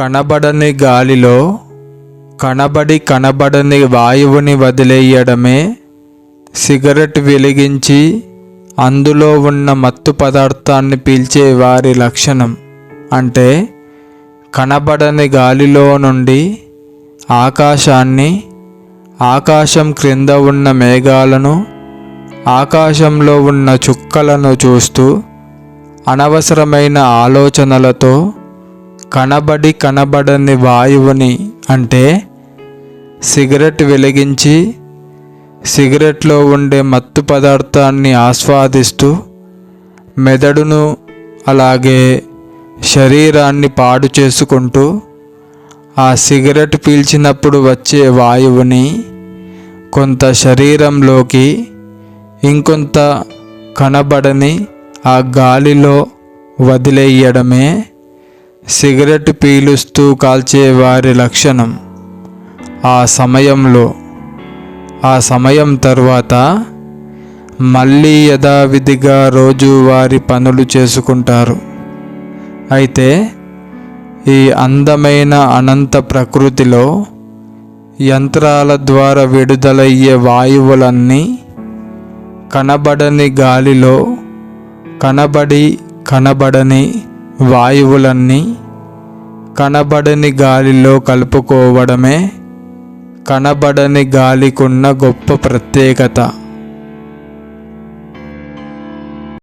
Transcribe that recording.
కనబడని గాలిలో కనబడని వాయువుని వదిలేయడమే సిగరెట్ వెలిగించి అందులో ఉన్న మత్తు పదార్థాన్ని పీల్చే వారి లక్షణం. అంటే కనబడని గాలిలో నుండి ఆకాశాన్ని, ఆకాశం క్రింద ఉన్న మేఘాలను, ఆకాశంలో ఉన్న చుక్కలను చూస్తూ అనవసరమైన ఆలోచనలతో కనబడని వాయువుని అంటే సిగరెట్ వెలిగించి సిగరెట్లో ఉండే మత్తు పదార్థాన్ని ఆస్వాదిస్తూ మెదడును అలాగే శరీరాన్ని పాడు చేసుకుంటూ ఆ సిగరెట్ పీల్చినప్పుడు వచ్చే వాయువుని కొంత శరీరంలోకి, ఇంకొంత కనబడని ఆ గాలిలో వదిలేయడమే సిగరెట్ పీలుస్తూ కాల్చే వారి లక్షణం. ఆ సమయం తర్వాత మళ్ళీ యథావిధిగా రోజువారీ పనులు చేసుకుంటారు. అయితే ఈ అందమైన అనంత ప్రకృతిలో యంత్రాల ద్వారా విడుదలయ్యే వాయువులన్నీ కనబడని గాలిలో కనబడని వాయువులన్నీ కనబడని గాలిలో కలుపుకోవడమే కనబడని గాలికున్న గొప్ప ప్రత్యేకత.